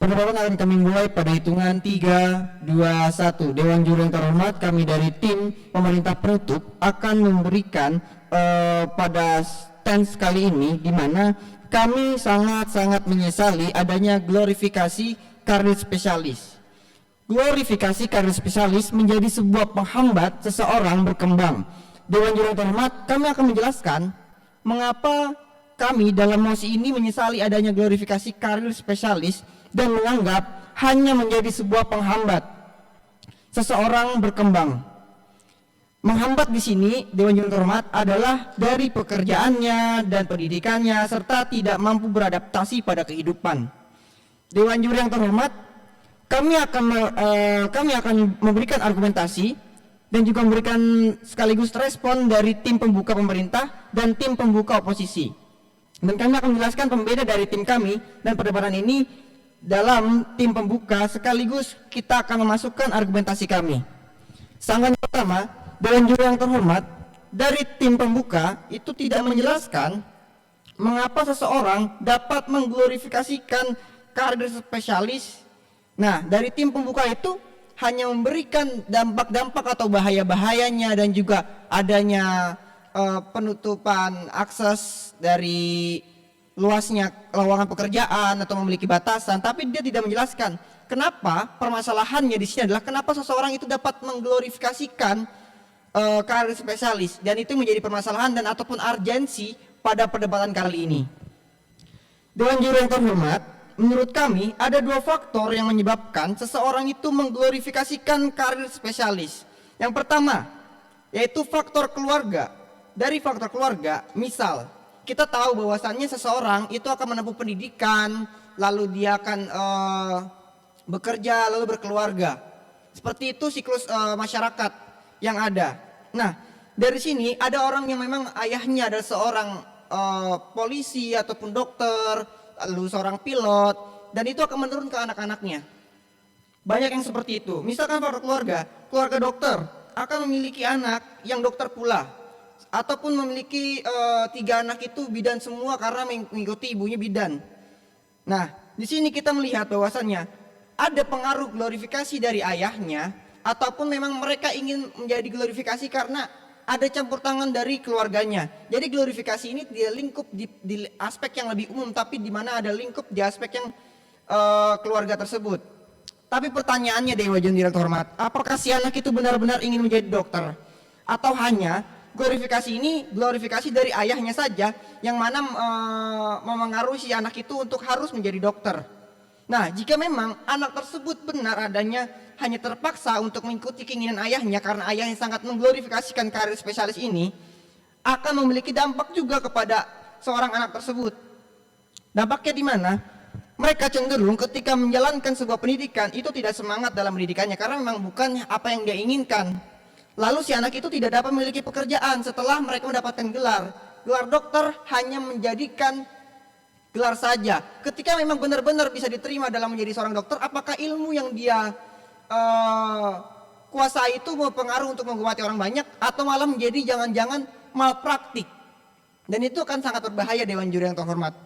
Perdebatan akan kami mulai pada hitungan 3, 2, 1. Dewan Juri yang terhormat, kami dari tim pemerintah penutup akan memberikan pada stance kali ini di mana kami sangat-sangat menyesali adanya glorifikasi karir spesialis. Glorifikasi karir spesialis menjadi sebuah penghambat seseorang berkembang. Dewan Juri yang terhormat, kami akan menjelaskan mengapa kami dalam mosi ini menyesali adanya glorifikasi karir spesialis dan menganggap hanya menjadi sebuah penghambat seseorang berkembang. Menghambat di sini Dewan Juri yang terhormat adalah dari pekerjaannya dan pendidikannya serta tidak mampu beradaptasi pada kehidupan. Dewan Juri yang terhormat, kami akan memberikan argumentasi dan juga memberikan sekaligus respon dari tim pembuka pemerintah dan tim pembuka oposisi. Dan kami akan menjelaskan pembeda dari tim kami dan perdebatan ini dalam tim pembuka sekaligus kita akan memasukkan argumentasi kami. Sanggahan pertama, Dewan Juri yang terhormat, dari tim pembuka itu tidak menjelaskan mengapa seseorang dapat mengglorifikasikan karir spesialis. Nah, dari tim pembuka itu hanya memberikan dampak-dampak atau bahaya-bahayanya dan juga adanya penutupan akses dari luasnya lowongan pekerjaan atau memiliki batasan, tapi dia tidak menjelaskan kenapa permasalahannya di sini adalah kenapa seseorang itu dapat mengglorifikasikan karir spesialis, dan itu menjadi permasalahan dan ataupun urgensi pada perdebatan kali ini. Dewan Juri yang terhormat, menurut kami ada dua faktor yang menyebabkan seseorang itu mengglorifikasikan karir spesialis. Yang pertama yaitu faktor keluarga. Dari faktor keluarga, misal kita tahu bahwasannya seseorang itu akan menempuh pendidikan, lalu dia akan bekerja, lalu berkeluarga. Seperti itu siklus masyarakat yang ada. Nah, dari sini ada orang yang memang ayahnya adalah seorang polisi ataupun dokter, lalu seorang pilot, dan itu akan menurun ke anak-anaknya. Banyak yang seperti itu. Misalkan faktor keluarga, keluarga dokter akan memiliki anak yang dokter pula, ataupun memiliki 3 anak itu bidan semua karena mengikuti ibunya bidan. Nah, di sini kita melihat bahwasannya ada pengaruh glorifikasi dari ayahnya, ataupun memang mereka ingin menjadi glorifikasi karena ada campur tangan dari keluarganya. Jadi glorifikasi ini dia lingkup di aspek yang lebih umum, tapi di mana ada lingkup di aspek yang keluarga tersebut. Tapi pertanyaannya Dewan Juri yang terhormat, apakah si anak itu benar-benar ingin menjadi dokter? Atau hanya glorifikasi ini glorifikasi dari ayahnya saja yang mana memengaruhi si anak itu untuk harus menjadi dokter? Nah, jika memang anak tersebut benar adanya hanya terpaksa untuk mengikuti keinginan ayahnya karena ayahnya sangat mengglorifikasikan karir spesialis ini, akan memiliki dampak juga kepada seorang anak tersebut. Dampaknya di mana? Mereka cenderung ketika menjalankan sebuah pendidikan itu tidak semangat dalam pendidikannya karena memang bukan apa yang dia inginkan. Lalu si anak itu tidak dapat memiliki pekerjaan setelah mereka mendapatkan gelar. Gelar dokter hanya menjadikan gelar saja. Ketika memang benar-benar bisa diterima dalam menjadi seorang dokter, apakah ilmu yang dia kuasai itu berpengaruh untuk mengobati orang banyak, atau malah menjadi jangan-jangan malpraktik? Dan itu akan sangat berbahaya Dewan Juri yang terhormat.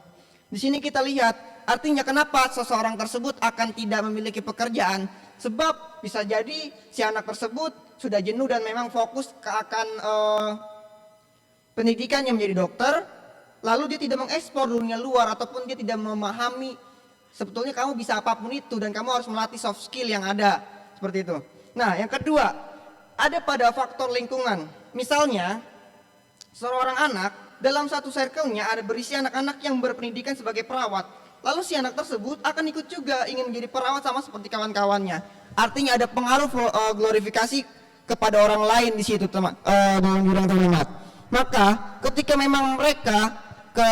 Di sini kita lihat artinya kenapa seseorang tersebut akan tidak memiliki pekerjaan, sebab bisa jadi si anak tersebut sudah jenuh dan memang fokus ke akan pendidikannya menjadi dokter, lalu dia tidak mengekspor dunia luar ataupun dia tidak memahami sebetulnya kamu bisa apapun itu dan kamu harus melatih soft skill yang ada, seperti itu. Nah, yang kedua, ada pada faktor lingkungan. Misalnya seorang anak dalam satu circle-nya ada berisi anak-anak yang berpendidikan sebagai perawat, lalu si anak tersebut akan ikut juga ingin menjadi perawat sama seperti kawan-kawannya. Artinya ada pengaruh glorifikasi kepada orang lain di situ, teman, dalam bidang terhormat. Maka ketika memang mereka ke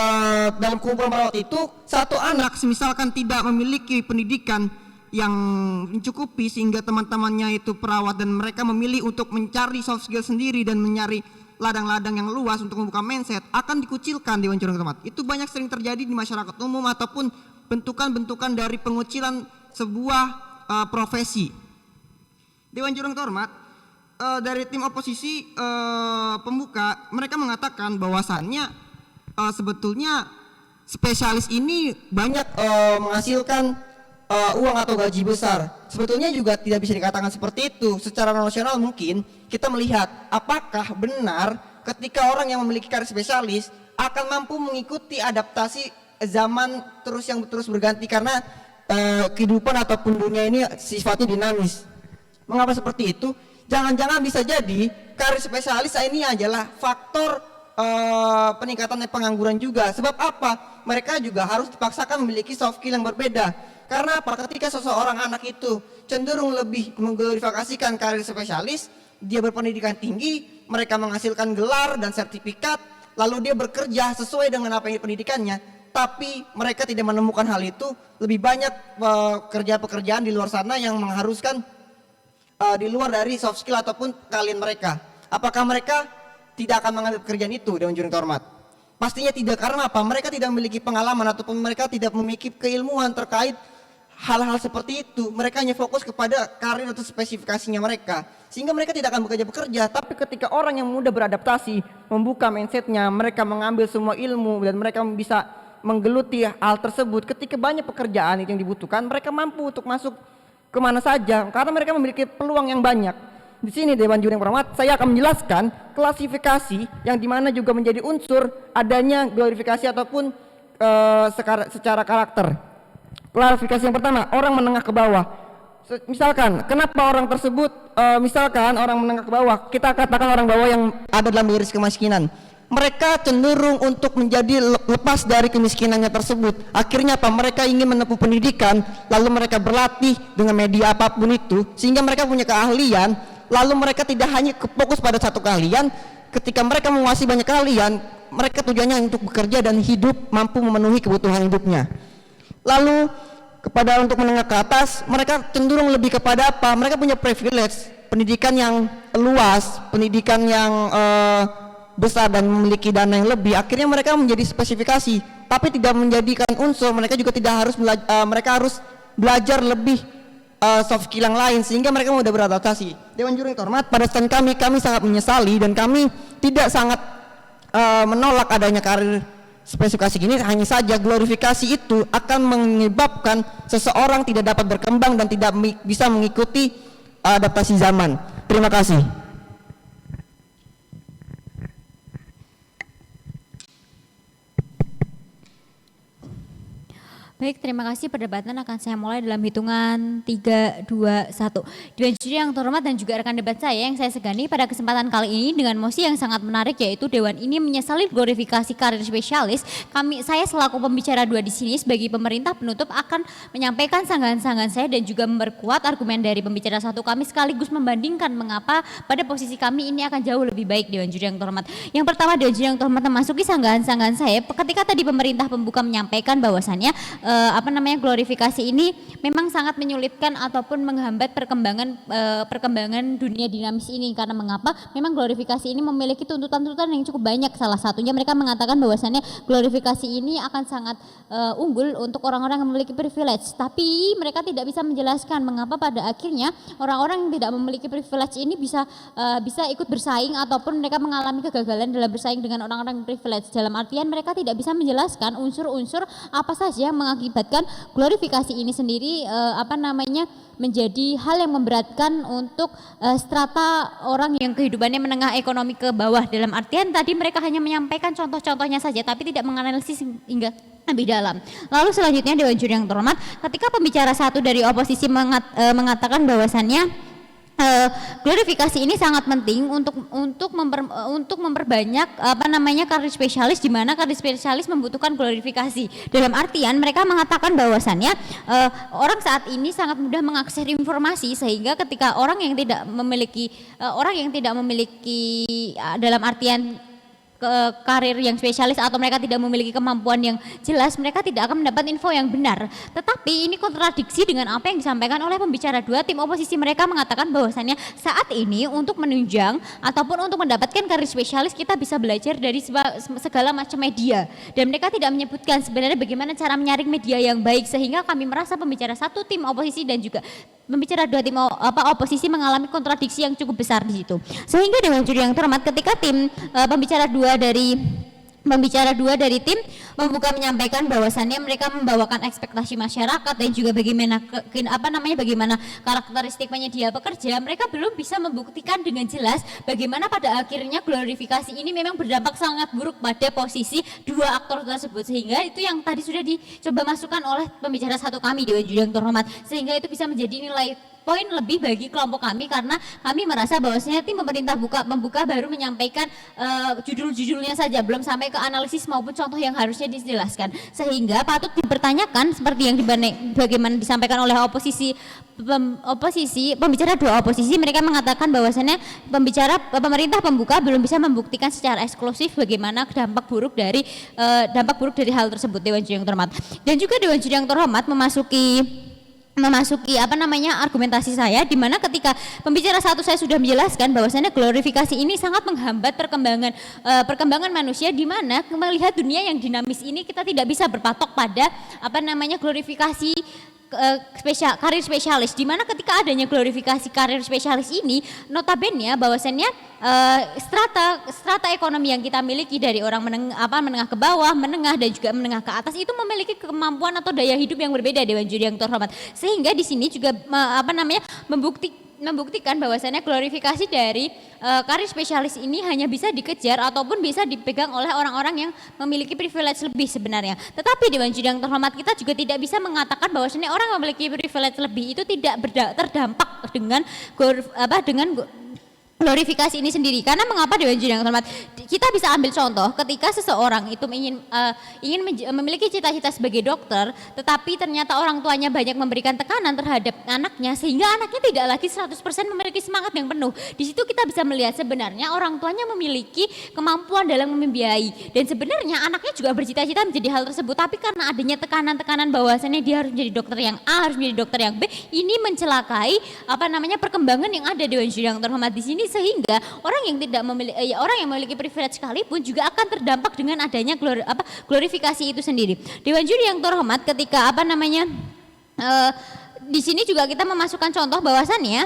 dalam kumpulan perawat itu, satu anak misalkan tidak memiliki pendidikan yang mencukupi sehingga teman-temannya itu perawat dan mereka memilih untuk mencari soft skill sendiri dan mencari ladang-ladang yang luas untuk membuka mindset, akan dikucilkan Dewan Juri yang terhormat. Itu banyak sering terjadi di masyarakat umum ataupun bentukan-bentukan dari pengucilan sebuah profesi. Dewan Juri yang terhormat, dari tim oposisi pembuka, mereka mengatakan bahwasannya sebetulnya spesialis ini banyak menghasilkan uang atau gaji besar. Sebetulnya juga tidak bisa dikatakan seperti itu. Secara nasional mungkin kita melihat apakah benar ketika orang yang memiliki karir spesialis akan mampu mengikuti adaptasi zaman yang terus berganti, karena kehidupan ataupun dunia ini sifatnya dinamis. Mengapa seperti itu? Jangan-jangan bisa jadi karir spesialis ini adalah faktor peningkatan pengangguran juga. Sebab apa? Mereka juga harus dipaksakan memiliki soft skill yang berbeda. Karena apa? Ketika seseorang anak itu cenderung lebih mengglorifikasikan karir spesialis, dia berpendidikan tinggi, mereka menghasilkan gelar dan sertifikat, lalu dia bekerja sesuai dengan apa yang pendidikannya, tapi mereka tidak menemukan hal itu. Lebih banyak pekerjaan-pekerjaan di luar sana yang mengharuskan di luar dari soft skill ataupun keahlian mereka. Apakah mereka tidak akan mengambil pekerjaan itu, Dewan Juri yang terhormat? Pastinya tidak. Karena apa? Mereka tidak memiliki pengalaman ataupun mereka tidak memiliki keilmuan terkait hal-hal seperti itu. Mereka hanya fokus kepada karir atau spesifikasinya mereka, sehingga mereka tidak akan bekerja. Tapi ketika orang yang mudah beradaptasi, membuka mindsetnya, mereka mengambil semua ilmu dan mereka bisa menggeluti hal tersebut. Ketika banyak pekerjaan itu yang dibutuhkan, mereka mampu untuk masuk kemana saja karena mereka memiliki peluang yang banyak. Di sini Dewan Juri yang terhormat, saya akan menjelaskan klasifikasi yang dimana juga menjadi unsur adanya glorifikasi ataupun secara karakter. Klasifikasi yang pertama, orang menengah ke bawah. Misalkan, kenapa orang tersebut, misalkan orang menengah ke bawah, kita katakan orang bawah yang ada dalam garis kemiskinan. Mereka cenderung untuk menjadi lepas dari kemiskinannya tersebut. Akhirnya apa? Mereka ingin menempuh pendidikan, lalu mereka berlatih dengan media apapun itu, sehingga mereka punya keahlian. Lalu mereka tidak hanya fokus pada satu keahlian. Ketika mereka menguasai banyak keahlian, mereka tujuannya untuk bekerja dan hidup, mampu memenuhi kebutuhan hidupnya. Lalu kepada untuk menengah ke atas, mereka cenderung lebih kepada apa? Mereka punya privilege, pendidikan yang luas, pendidikan yang besar dan memiliki dana yang lebih. Akhirnya mereka menjadi spesifikasi, tapi tidak menjadikan unsur. Mereka juga tidak harus mereka harus belajar lebih soft skill yang lain, sehingga mereka mudah beradaptasi. Dewan Juri yang terhormat, pada stand kami sangat menyesali dan kami tidak sangat menolak adanya karir spesifikasi ini. Hanya saja glorifikasi itu akan menyebabkan seseorang tidak dapat berkembang dan tidak bisa mengikuti adaptasi zaman. Terima kasih. Baik, terima kasih. Perdebatan akan saya mulai dalam hitungan 3, 2, 1. Dewan Juri yang terhormat dan juga rekan debat saya yang saya segani pada kesempatan kali ini dengan mosi yang sangat menarik, yaitu Dewan ini menyesali glorifikasi karir spesialis. Saya selaku pembicara 2 di sini sebagai pemerintah penutup akan menyampaikan sanggahan-sanggahan saya dan juga memperkuat argumen dari pembicara 1 kami, sekaligus membandingkan mengapa pada posisi kami ini akan jauh lebih baik, Dewan Juri yang terhormat. Yang pertama, Dewan Juri yang terhormat, memasuki sanggahan-sanggahan saya ketika tadi pemerintah pembuka menyampaikan bahwasannya glorifikasi ini memang sangat menyulitkan ataupun menghambat perkembangan dunia dinamis ini. Karena mengapa? Memang glorifikasi ini memiliki tuntutan-tuntutan yang cukup banyak. Salah satunya mereka mengatakan bahwasannya glorifikasi ini akan sangat unggul untuk orang-orang yang memiliki privilege. Tapi mereka tidak bisa menjelaskan mengapa pada akhirnya orang-orang yang tidak memiliki privilege ini bisa ikut bersaing ataupun mereka mengalami kegagalan dalam bersaing dengan orang-orang privilege. Dalam artian mereka tidak bisa menjelaskan unsur-unsur apa saja yang mengakibatkan glorifikasi ini sendiri menjadi hal yang memberatkan untuk strata orang yang kehidupannya menengah ekonomi ke bawah. Dalam artian tadi mereka hanya menyampaikan contoh-contohnya saja tapi tidak menganalisis hingga lebih dalam. Lalu selanjutnya Dewan Juri yang terhormat, ketika pembicara 1 dari oposisi mengatakan bahwasannya glorifikasi ini sangat penting untuk memperbanyak karir spesialis, di mana karir spesialis membutuhkan glorifikasi. Dalam artian mereka mengatakan bahwasannya orang saat ini sangat mudah mengakses informasi, sehingga ketika orang yang tidak memiliki dalam artian karir yang spesialis atau mereka tidak memiliki kemampuan yang jelas, mereka tidak akan mendapat info yang benar. Tetapi ini kontradiksi dengan apa yang disampaikan oleh pembicara 2. Tim oposisi mereka mengatakan bahwasannya saat ini untuk menunjang ataupun untuk mendapatkan karir spesialis kita bisa belajar dari segala macam media, dan mereka tidak menyebutkan sebenarnya bagaimana cara menyaring media yang baik, sehingga kami merasa pembicara 1 tim oposisi dan juga pembicara 2 tim oposisi mengalami kontradiksi yang cukup besar di situ. Sehingga Dewan Juri yang terhormat, ketika tim pembicara 2 dari tim membuka menyampaikan bahwasannya mereka membawakan ekspektasi masyarakat dan juga bagaimana karakteristik penyedia pekerja, mereka belum bisa membuktikan dengan jelas bagaimana pada akhirnya glorifikasi ini memang berdampak sangat buruk pada posisi dua aktor tersebut, sehingga itu yang tadi sudah dicoba masukkan oleh pembicara satu kami Dewan Juri yang terhormat, sehingga itu bisa menjadi nilai poin lebih bagi kelompok kami karena kami merasa bahwasanya tim pemerintah membuka baru menyampaikan judul-judulnya saja, belum sampai ke analisis maupun contoh yang harusnya dijelaskan, sehingga patut dipertanyakan seperti yang bagaimana disampaikan oleh pembicara dua oposisi. Mereka mengatakan bahwasanya pemerintah pembuka belum bisa membuktikan secara eksklusif bagaimana dampak buruk dari hal tersebut Dewan Juri yang terhormat. Dan juga Dewan Juri yang terhormat memasuki argumentasi saya, di mana ketika pembicara satu saya sudah menjelaskan bahwasanya glorifikasi ini sangat menghambat perkembangan manusia, di mana melihat dunia yang dinamis ini kita tidak bisa berpatok pada glorifikasi karir spesialis, di mana ketika adanya glorifikasi karir spesialis ini notabene bahwasannya strata ekonomi yang kita miliki dari orang menengah ke bawah, menengah dan juga menengah ke atas itu memiliki kemampuan atau daya hidup yang berbeda Dewan Juri yang terhormat, sehingga di sini juga membuktikan bahwasannya glorifikasi dari karir spesialis ini hanya bisa dikejar ataupun bisa dipegang oleh orang-orang yang memiliki privilege lebih sebenarnya. Tetapi Dewan Juri yang terhormat, kita juga tidak bisa mengatakan bahwasannya orang yang memiliki privilege lebih itu tidak terdampak dengan glorifikasi ini sendiri. Karena mengapa Dewan Juri yang terhormat? Kita bisa ambil contoh ketika seseorang itu ingin memiliki cita-cita sebagai dokter, tetapi ternyata orang tuanya banyak memberikan tekanan terhadap anaknya sehingga anaknya tidak lagi 100% memiliki semangat yang penuh. Di situ kita bisa melihat sebenarnya orang tuanya memiliki kemampuan dalam membiayai, dan sebenarnya anaknya juga bercita-cita menjadi hal tersebut, tapi karena adanya tekanan-tekanan bahwasannya dia harus menjadi dokter yang A, harus menjadi dokter yang B, ini mencelakai perkembangan yang ada Dewan Juri yang terhormat di sini, sehingga orang yang memiliki privilege sekalipun juga akan terdampak dengan adanya glorifikasi itu sendiri. Dewan Juri yang terhormat, ketika di sini juga kita memasukkan contoh bahwasannya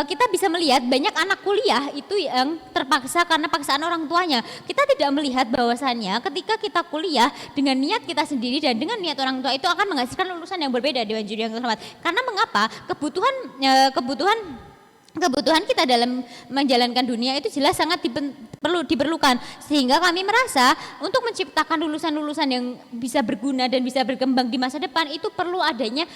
kita bisa melihat banyak anak kuliah itu yang terpaksa karena paksaan orang tuanya. Kita tidak melihat bahwasannya ketika kita kuliah dengan niat kita sendiri dan dengan niat orang tua itu akan menghasilkan lulusan yang berbeda Dewan Juri yang terhormat. Karena mengapa? Kebutuhan kita dalam menjalankan dunia itu jelas sangat diperlukan, sehingga kami merasa untuk menciptakan lulusan-lulusan yang bisa berguna dan bisa berkembang di masa depan itu perlu adanya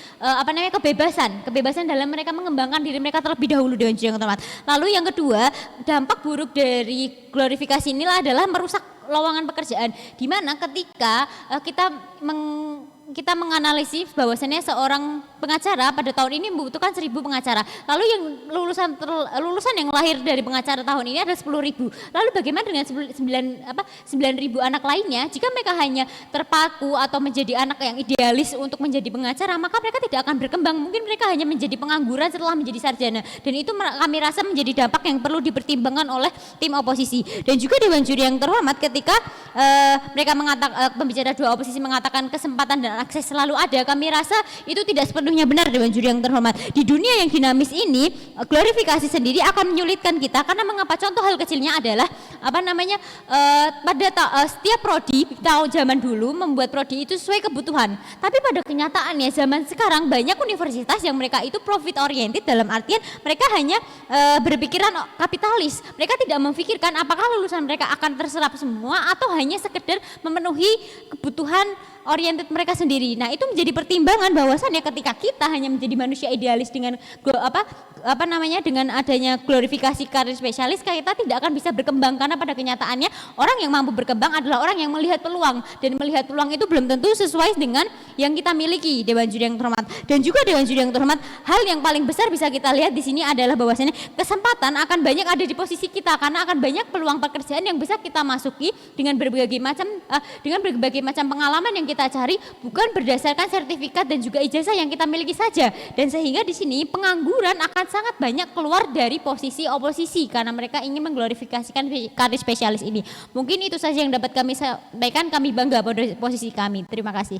kebebasan dalam mereka mengembangkan diri mereka terlebih dahulu Dewan Juri yang terhormat. Lalu yang kedua, dampak buruk dari glorifikasi inilah adalah merusak lowongan pekerjaan, di mana ketika kita menganalisis bahwasannya seorang pengacara pada tahun ini membutuhkan 1.000 pengacara. Lalu yang lulusan yang lahir dari pengacara tahun ini ada 10.000. Lalu bagaimana dengan 9.000 anak lainnya? Jika mereka hanya terpaku atau menjadi anak yang idealis untuk menjadi pengacara, maka mereka tidak akan berkembang. Mungkin mereka hanya menjadi pengangguran setelah menjadi sarjana. Dan itu kami rasa menjadi dampak yang perlu dipertimbangkan oleh tim oposisi. Dan juga Dewan Juri yang terhormat, ketika pembicara dua oposisi mengatakan kesempatan dan akses selalu ada, kami rasa itu tidak sepenuhnya benar Dewan Juri yang terhormat. Di dunia yang dinamis ini, glorifikasi sendiri akan menyulitkan kita, karena mengapa? Contoh hal kecilnya adalah setiap prodi tahun zaman dulu membuat prodi itu sesuai kebutuhan. Tapi pada kenyataannya zaman sekarang banyak universitas yang mereka itu profit oriented, dalam artian mereka hanya berpikiran kapitalis. Mereka tidak memikirkan apakah lulusan mereka akan terserap semua atau hanya sekedar memenuhi kebutuhan oriented mereka sendiri. Nah, itu menjadi pertimbangan bahwasannya ketika kita hanya menjadi manusia idealis dengan dengan adanya glorifikasi karir spesialis, kita tidak akan bisa berkembang, karena pada kenyataannya orang yang mampu berkembang adalah orang yang melihat peluang, dan melihat peluang itu belum tentu sesuai dengan yang kita miliki Dewan Juri yang terhormat. Dan juga Dewan Juri yang terhormat, hal yang paling besar bisa kita lihat di sini adalah bahwasannya kesempatan akan banyak ada di posisi kita, karena akan banyak peluang pekerjaan yang bisa kita masuki dengan berbagai macam pengalaman yang kita cari, bukan berdasarkan sertifikat dan juga ijazah yang kita miliki saja. Dan sehingga di sini pengangguran akan sangat banyak keluar dari posisi oposisi karena mereka ingin mengglorifikasikan karir spesialis ini. Mungkin itu saja yang dapat kami sampaikan. Kami bangga pada posisi kami. Terima kasih.